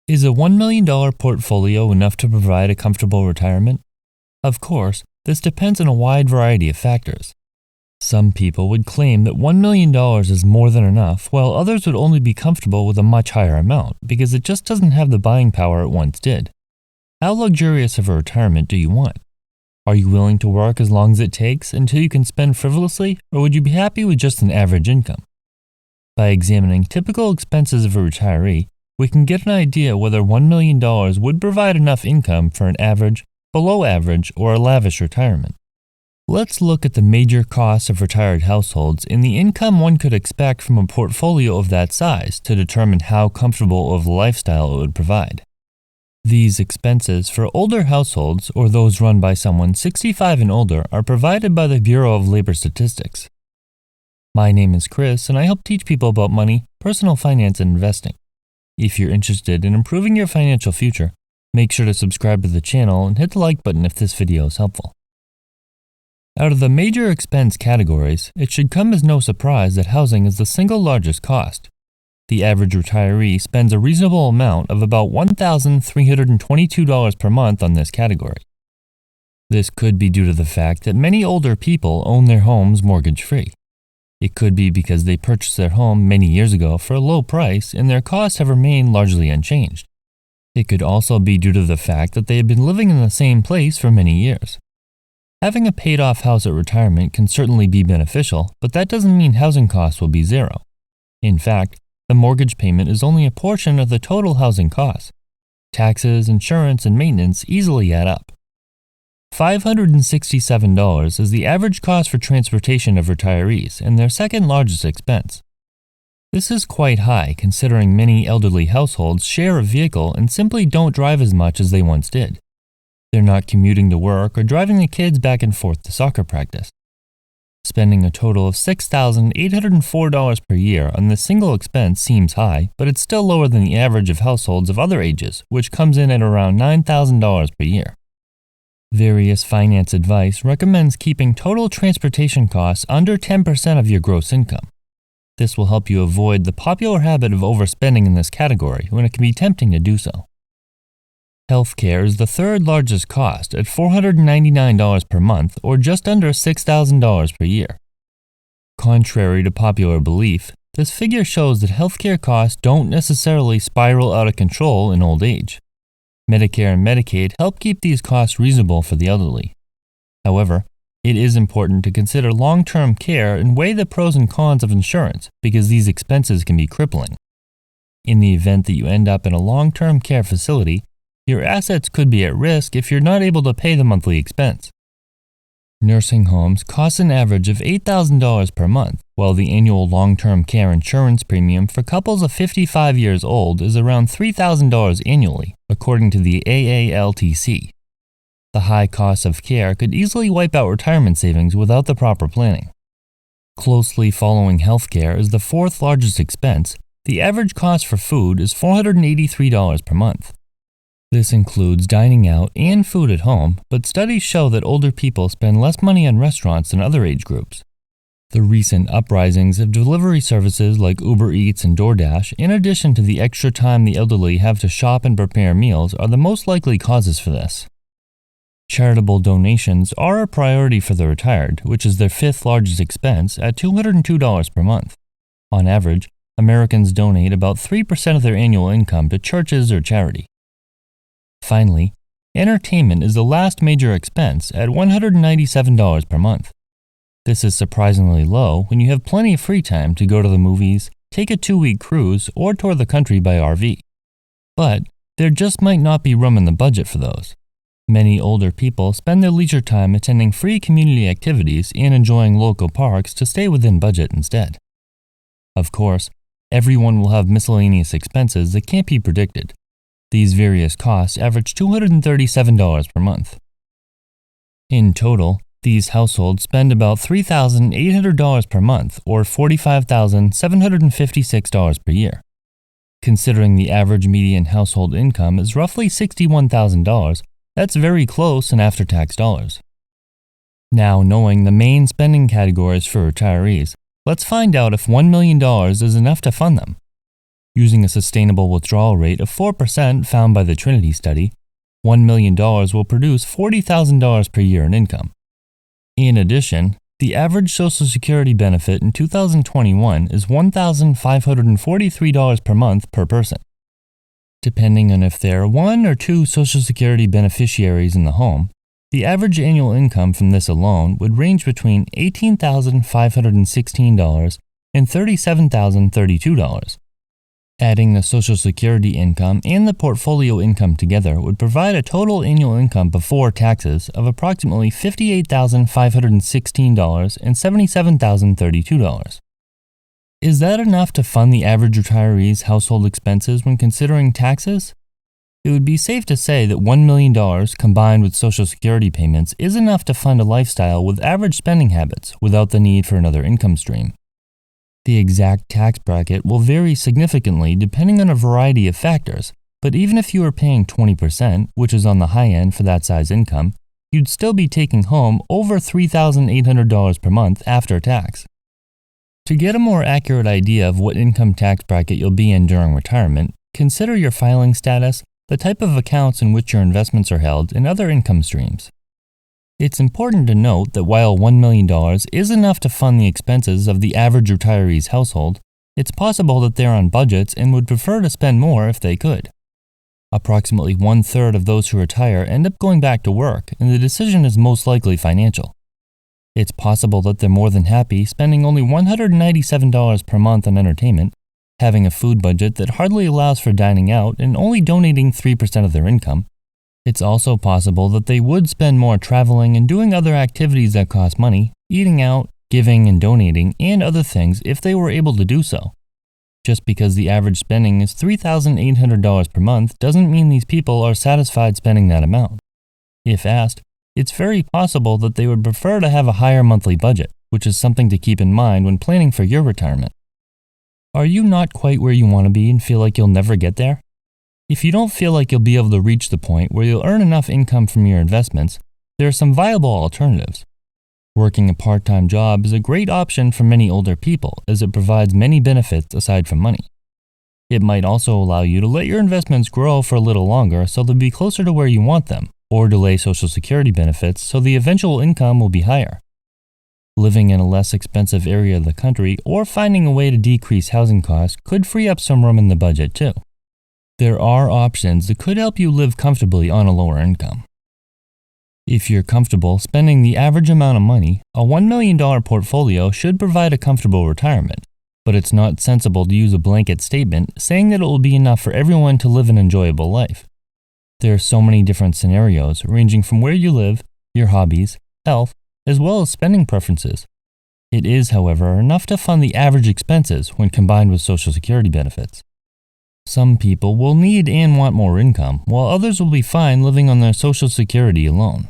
Is a $1 million portfolio enough to provide a comfortable retirement? Of course, this depends on a wide variety of factors. Some people would claim that $1 million is more than enough, while others would only be comfortable with a much higher amount because it just doesn't have the buying power it once did. How luxurious of a retirement do you want? Are you willing to work as long as it takes until you can spend frivolously, or would you be happy with just an average income? By examining typical expenses of a retiree, we can get an idea whether $1 million would provide enough income for an average, below average, or a lavish retirement. Let's look at the major costs of retired households and the income one could expect from a portfolio of that size to determine how comfortable of a lifestyle it would provide. These expenses for older households or those run by someone 65 and older are provided by the Bureau of Labor Statistics. My name is Chris, and I help teach people about money, personal finance, and investing. If you're interested in improving your financial future, make sure to subscribe to the channel and hit the like button if this video is helpful. Out of the major expense categories, it should come as no surprise that housing is the single largest cost. The average retiree spends a reasonable amount of about $1,322 per month on this category. This could be due to the fact that many older people own their homes mortgage-free. It could be because they purchased their home many years ago for a low price and their costs have remained largely unchanged. It could also be due to the fact that they have been living in the same place for many years. Having a paid-off house at retirement can certainly be beneficial, but that doesn't mean housing costs will be zero. In fact, the mortgage payment is only a portion of the total housing costs. Taxes, insurance, and maintenance easily add up. $567 is the average cost for transportation of retirees and their second largest expense. This is quite high considering many elderly households share a vehicle and simply don't drive as much as they once did. They're not commuting to work or driving the kids back and forth to soccer practice. Spending a total of $6,804 per year on this single expense seems high, but it's still lower than the average of households of other ages, which comes in at around $9,000 per year. Various finance advice recommends keeping total transportation costs under 10% of your gross income. This will help you avoid the popular habit of overspending in this category when it can be tempting to do so. Healthcare is the third largest cost at $499 per month, or just under $6,000 per year. Contrary to popular belief, this figure shows that healthcare costs don't necessarily spiral out of control in old age. Medicare and Medicaid help keep these costs reasonable for the elderly. However, it is important to consider long-term care and weigh the pros and cons of insurance because these expenses can be crippling. In the event that you end up in a long-term care facility, your assets could be at risk if you're not able to pay the monthly expense. Nursing homes cost an average of $8,000 per month, while the annual long-term care insurance premium for couples of 55 years old is around $3,000 annually, according to the AALTC. The high cost of care could easily wipe out retirement savings without the proper planning. Closely following healthcare is the fourth largest expense. The average cost for food is $483 per month. This includes dining out and food at home, but studies show that older people spend less money on restaurants than other age groups. The recent uprisings of delivery services like Uber Eats and DoorDash, in addition to the extra time the elderly have to shop and prepare meals, are the most likely causes for this. Charitable donations are a priority for the retired, which is their fifth largest expense at $202 per month. On average, Americans donate about 3% of their annual income to churches or charity. Finally, entertainment is the last major expense at $197 per month. This is surprisingly low when you have plenty of free time to go to the movies, take a 2-week cruise, or tour the country by RV. But there just might not be room in the budget for those. Many older people spend their leisure time attending free community activities and enjoying local parks to stay within budget instead. Of course, everyone will have miscellaneous expenses that can't be predicted. These various costs average $237 per month. In total, these households spend about $3,800 per month, or $45,756 per year. Considering the average median household income is roughly $61,000, that's very close in after-tax dollars. Now, knowing the main spending categories for retirees, let's find out if $1 million is enough to fund them. Using a sustainable withdrawal rate of 4% found by the Trinity study, $1 million will produce $40,000 per year in income. In addition, the average Social Security benefit in 2021 is $1,543 per month per person. Depending on if there are one or two Social Security beneficiaries in the home, the average annual income from this alone would range between $18,516 and $37,032. Adding the Social Security income and the portfolio income together would provide a total annual income before taxes of approximately $58,516 and $77,032. Is that enough to fund the average retiree's household expenses when considering taxes? It would be safe to say that $1 million combined with Social Security payments is enough to fund a lifestyle with average spending habits without the need for another income stream. The exact tax bracket will vary significantly depending on a variety of factors, but even if you are paying 20%, which is on the high end for that size income, you'd still be taking home over $3,800 per month after tax. To get a more accurate idea of what income tax bracket you'll be in during retirement, consider your filing status, the type of accounts in which your investments are held, and other income streams. It's important to note that while $1 million is enough to fund the expenses of the average retiree's household, it's possible that they're on budgets and would prefer to spend more if they could. Approximately 1/3 of those who retire end up going back to work, and the decision is most likely financial. It's possible that they're more than happy spending only $197 per month on entertainment, having a food budget that hardly allows for dining out, and only donating 3% of their income. It's also possible that they would spend more traveling and doing other activities that cost money, eating out, giving and donating, and other things if they were able to do so. Just because the average spending is $3,800 per month doesn't mean these people are satisfied spending that amount. If asked, it's very possible that they would prefer to have a higher monthly budget, which is something to keep in mind when planning for your retirement. Are you not quite where you want to be and feel like you'll never get there? If you don't feel like you'll be able to reach the point where you'll earn enough income from your investments, there are some viable alternatives. Working a part-time job is a great option for many older people as it provides many benefits aside from money. It might also allow you to let your investments grow for a little longer so they'll be closer to where you want them, or delay Social Security benefits so the eventual income will be higher. Living in a less expensive area of the country or finding a way to decrease housing costs could free up some room in the budget too. There are options that could help you live comfortably on a lower income. If you're comfortable spending the average amount of money, a $1 million portfolio should provide a comfortable retirement, but it's not sensible to use a blanket statement saying that it will be enough for everyone to live an enjoyable life. There are so many different scenarios ranging from where you live, your hobbies, health, as well as spending preferences. It is, however, enough to fund the average expenses when combined with Social Security benefits. Some people will need and want more income, while others will be fine living on their Social Security alone.